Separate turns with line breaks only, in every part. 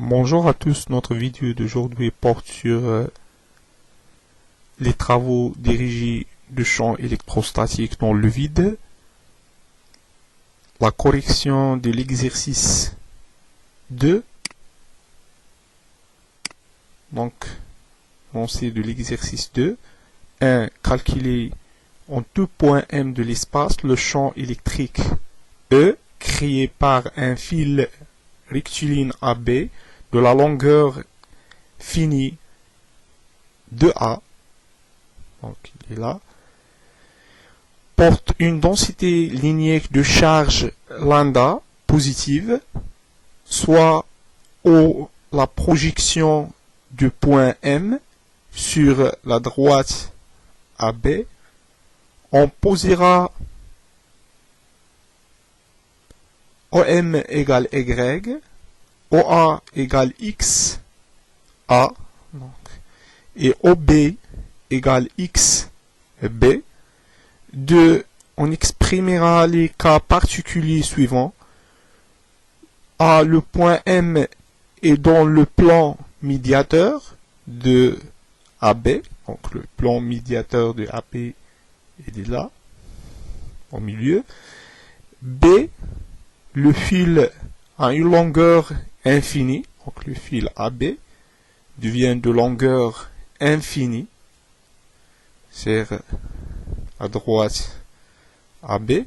Bonjour à tous, notre vidéo d'aujourd'hui porte sur les travaux dirigés de champs électrostatiques dans le vide, la correction de l'exercice 2, donc lancé de l'exercice 2, 1. Calculer en tout point M de l'espace le champ électrique E créé par un fil rectiligne AB de la longueur finie de A, donc il est là, porte une densité linéaire de charge lambda positive, soit la projection du point M sur la droite AB. On posera OM égale Y, OA égale X, A, donc, et OB égale X, B. On exprimera les cas particuliers suivants. A, le point M est dans le plan médiateur de AB, donc le plan médiateur de AB est là, au milieu. B, le fil a une longueur infinie, donc le fil AB devient de longueur infinie, c'est à droite AB.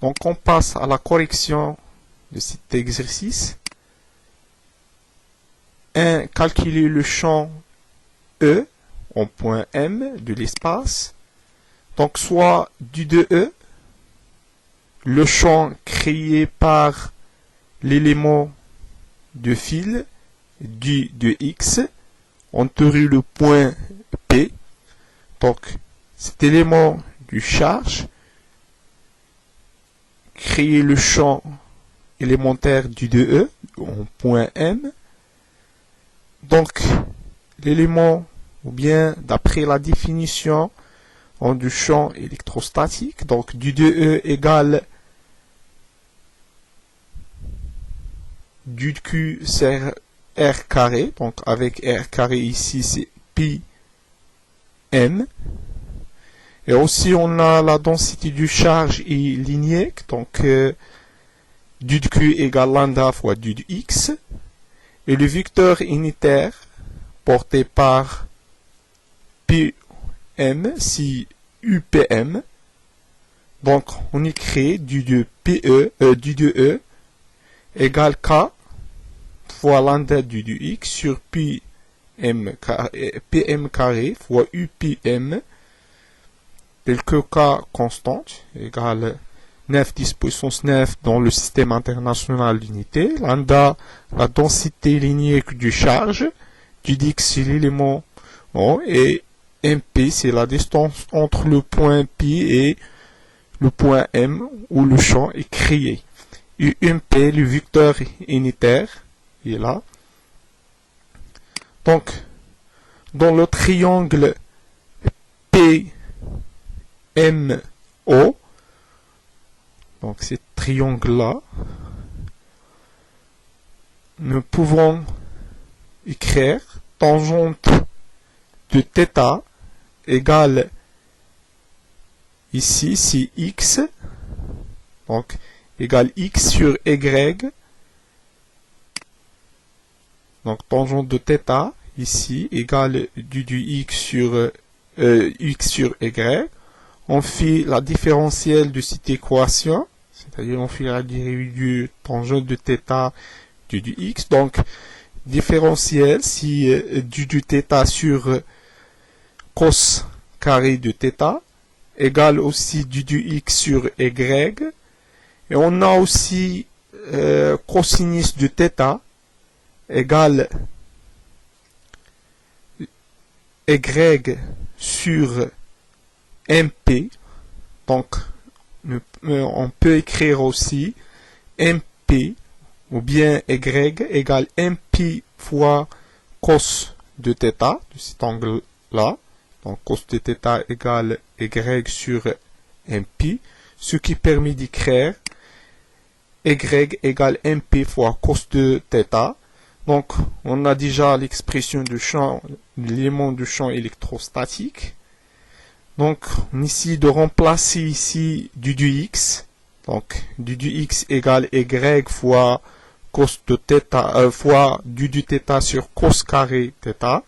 Donc on passe à la correction de cet exercice. 1. Calculer le champ E en point M de l'espace. Donc soit du de E, le champ créé par l'élément de fil du de X entre le point P. Donc cet élément du charge crée le champ élémentaire du de E en point M. Donc l'élément, ou bien d'après la définition du champ électrostatique, donc du de E égale du Q c'est R carré, donc avec R carré ici c'est pi M. Et aussi on a la densité du charge est linéaire, donc du de Q égale lambda fois du de X. Et le vecteur unitaire porté par PM, si UPM. Donc on écrit du de du de E égale K fois lambda du de X sur PM carré fois UPM, tel que K constante, égale 9 10 puissance 9 dans le système international d'unité. Lambda, la densité linéaire du charge, du X c'est l'élément, et MP c'est la distance entre le point P et le point M où le champ est créé. Et MP, le vecteur unitaire, il est là. Donc, dans le triangle PMO, donc ce triangle-là, nous pouvons écrire tangente de θ égale, ici c'est X, donc égale X sur Y, donc tangente de θ ici égale du X sur Y. On fait la différentielle de cette équation, c'est-à-dire on fait la dérivée du tangente de θ du X, donc différentielle si du θ sur cos carré de θ égale aussi du X sur Y. Et on a aussi cosinus de θ égale Y sur MP. Donc, on peut écrire aussi MP ou bien Y égale MP fois cos de θ, de cet angle-là. Donc, cos de θ égale Y sur MP, ce qui permet d'écrire Y égale MP fois cos de θ. Donc, on a déjà l'expression de champ, l'élément de champ électrostatique. Donc, on essaie de remplacer ici du x. Donc, du x égale y fois cos de θ, fois du θ sur cos carré θ.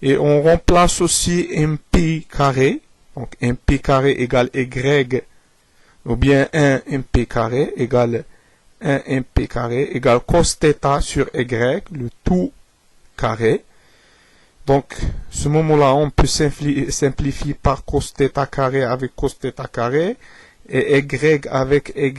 Et on remplace aussi mp carré. Donc, mp carré égale y, ou bien 1 mp carré égale 1 mp carré égale cos θ sur y, le tout carré. Donc, ce moment-là, on peut simplifier par cos θ carré avec cos θ carré, et y avec y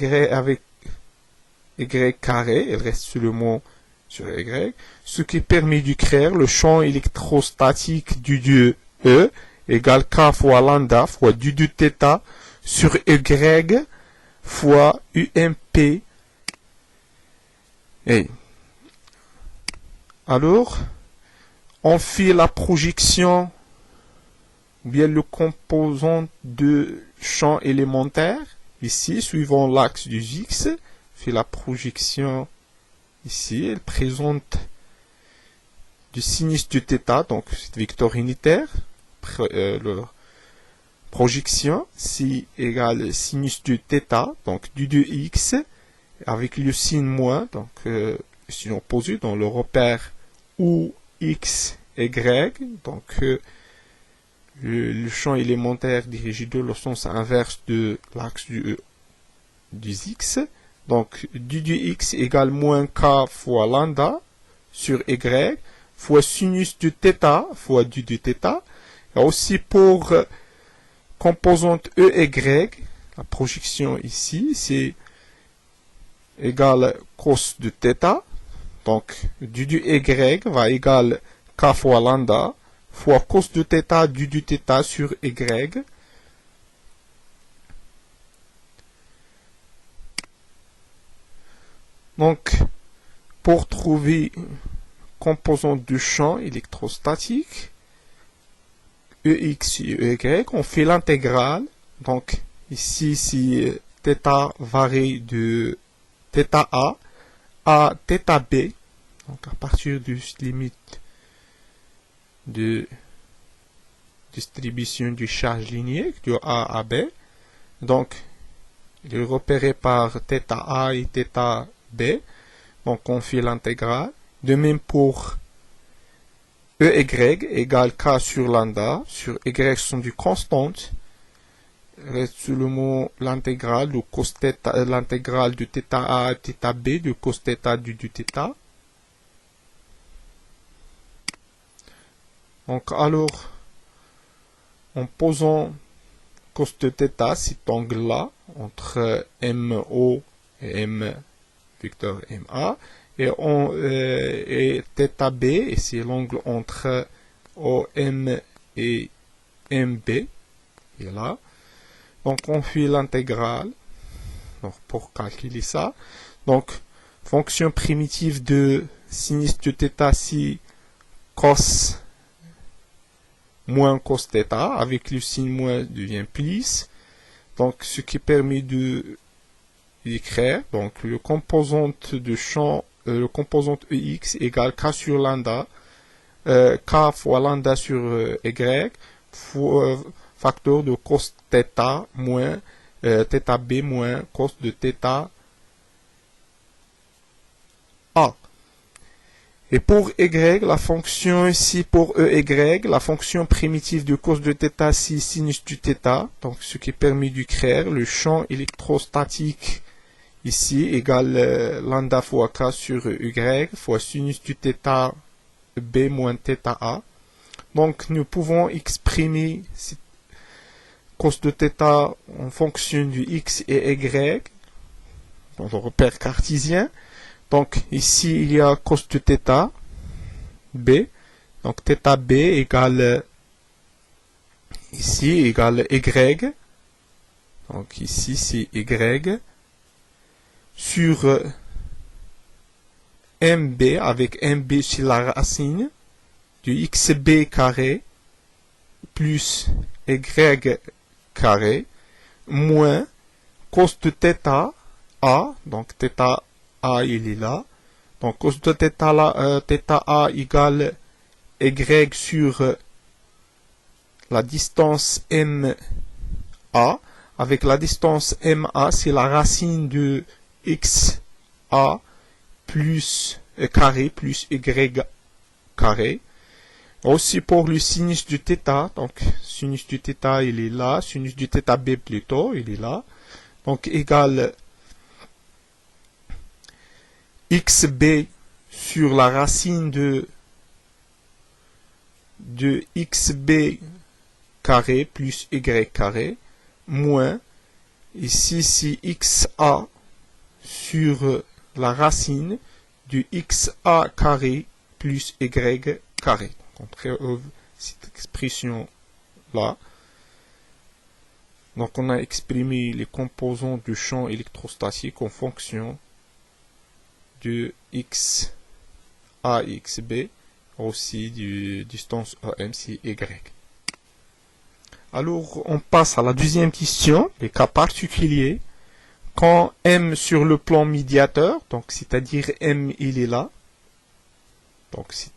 carré, il reste seulement sur y, ce qui permet de créer le champ électrostatique du dieu E égale k fois lambda fois du θ sur y fois UMP. Et alors, on fait la projection, ou bien le composant de champ élémentaire, ici, suivant l'axe du X, fait la projection ici, elle présente du sinus de θ, donc c'est vecteur unitaire, projection, si égale sinus de θ, donc du 2x, avec le signe moins, donc le signe opposé dans le repère ou x, y, donc le champ élémentaire dirigé dans le sens inverse de l'axe du x, donc du x égale moins k fois lambda sur y, fois sinus de θ fois du θ, et aussi pour composante EY, la projection ici, c'est égal cos de θ, donc du y va égal k fois lambda, fois cos de θ du θ sur y. Donc, pour trouver composante du champ électrostatique, EX et EY, on fait l'intégrale. Donc, ici, si θ varie de θA à θB, donc à partir de limite de distribution du charge linéaire de A à B, donc il est repéré par θA et θB, donc on fait l'intégrale. De même pour EY égale K sur lambda, sur Y sont des constantes, reste seulement l'intégrale de cos θ, l'intégrale de θA à θB de cos θ du θ. Donc alors, en posant cos de θ, cet angle-là, entre MO et M vecteur MA, et θB, et c'est l'angle entre OM et MB, et là. Donc on fait l'intégrale pour calculer ça. Donc, fonction primitive de sinus de θ si cos moins cos θ, avec le signe moins devient plus. Donc, ce qui permet de d'écrire, donc le composante de champ, le composante EX égale K sur lambda, K fois lambda sur Y, fois facteur de cos θ moins θB moins cos de θ A. Et pour Y, la fonction ici pour EY, la fonction primitive de cos de θ, c'est sinus du θ, donc ce qui permet de créer le champ électrostatique ici égale lambda fois K sur Y fois sinus du θ B moins θA. Donc nous pouvons exprimer cos de θ en fonction du X et Y, dans le repère cartésien. Donc ici il y a cos de θ B, donc θB égale ici égale Y, donc ici c'est Y, sur MB avec MB sur la racine du XB carré plus Y carré moins cos de θ A, donc θ A il est là, Donc cos de θ A égale Y sur la distance MA. Avec la distance MA, c'est la racine de XA plus carré plus Y carré. Aussi pour le sinus du θ, donc sinus du θ il est là, sinus du θB plutôt, il est là. Donc égale XB sur la racine de XB carré plus Y carré, moins, ici c'est XA sur la racine du XA carré plus Y carré. On trouve cette expression là. Donc on a exprimé les composants du champ électrostatique en fonction de XA et XB, aussi du distance AM c'est Y. Alors on passe à la deuxième question, les cas particuliers. Quand M sur le plan médiateur, donc c'est-à-dire M il est là, donc c'est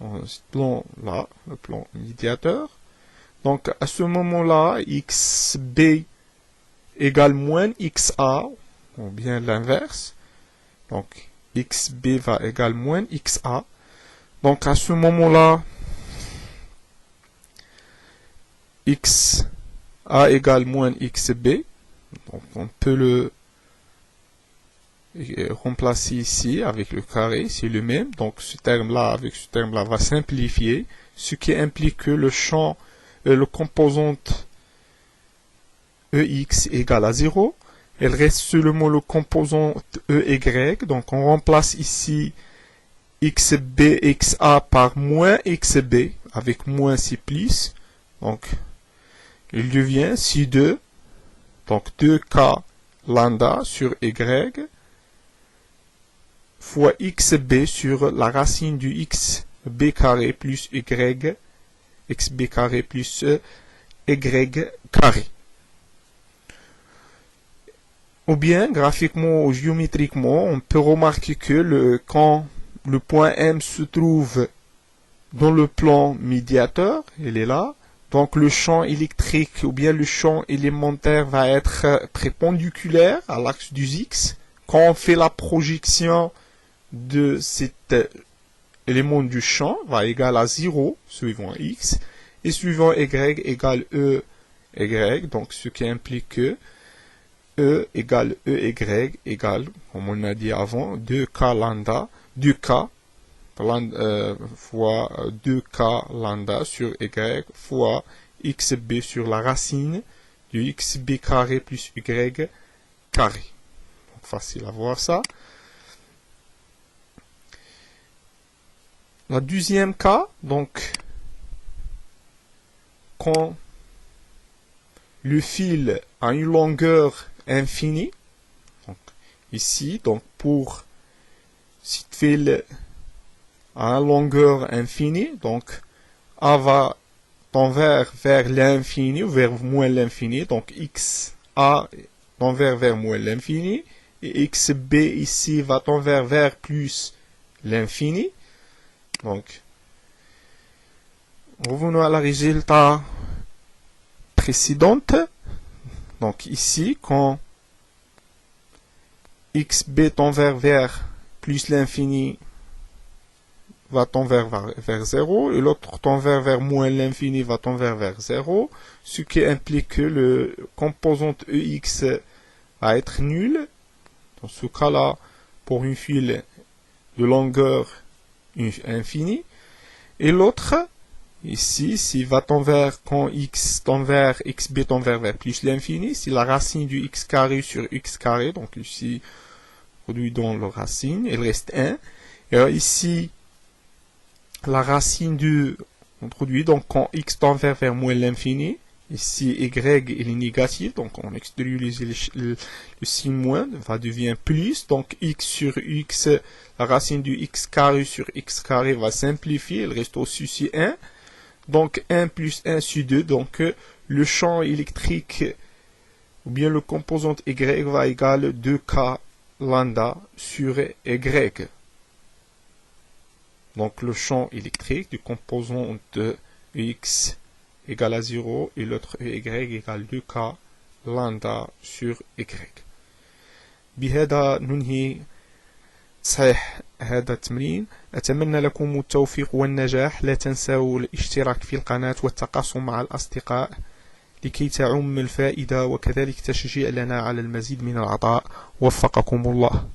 ce plan là, le plan médiateur. Donc à ce moment-là, XB égale moins XA, ou bien l'inverse. Donc XB va égaler moins XA. Donc à ce moment-là, XA égale moins XB. Donc on peut le remplacer ici avec le carré, c'est le même. Donc ce terme-là avec ce terme-là va simplifier, ce qui implique que le champ, le composante EX égale à 0. Il reste seulement le composant EY. Donc on remplace ici XB, XA par moins XB. Avec moins c'est plus. Donc il devient C2. Donc 2K lambda sur Y fois XB sur la racine du XB carré plus Y, XB carré plus Y carré. Ou bien, graphiquement ou géométriquement, on peut remarquer que quand le point M se trouve dans le plan médiateur, il est là, donc le champ électrique ou bien le champ élémentaire va être perpendiculaire à l'axe du X. Quand on fait la projection de cet élément du champ, va égal à 0 suivant X, et suivant Y égale EY, donc ce qui implique que E égale EY égale, comme on a dit avant, 2K lambda, 2K fois 2K lambda sur Y fois XB sur la racine du XB carré plus Y carré. Donc, facile à voir ça. La deuxième cas, donc, quand le fil a une longueur infinie, donc ici, donc pour cette fil à une longueur infinie, donc A va tendre vers l'infini ou vers moins l'infini, donc XA tend vers moins l'infini, et XB ici va tendre vers plus l'infini. Donc, revenons à la résultat précédente. Donc ici, quand XB tend vers plus l'infini, va tendre vers 0, et l'autre tend vers moins l'infini, va tendre vers 0, ce qui implique que le composante EX va être nul. Dans ce cas-là, pour une file de longueur infinie. Et l'autre, ici, s'il va tendre vers, quand X tend vers, XB tend vers plus l'infini, c'est la racine du X carré sur X carré, donc ici, produit dans la racine, il reste 1. Et alors, ici, la racine du, on produit, donc quand X tend vers moins l'infini, ici Y il est négatif, donc on extériorise le signe moins, va devenir plus, donc X sur X, la racine du X carré sur X carré va simplifier, il reste aussi 1, donc 1 plus 1 sur 2, donc le champ électrique, ou bien le composante Y va égaler 2K lambda sur Y. Donc le champ électrique du composant de X égale à 0 et l'autre Y égale 2K lambda sur Y. بهذا ننهي تصحيح هذا التمرين. أتمنى لكم التوفيق والنجاح. لا تنسوا الاشتراك في القناة والتقاسم مع الأصدقاء لكي تعم الفائدة وكذلك تشجيع لنا على المزيد من العطاء. وفقكم الله.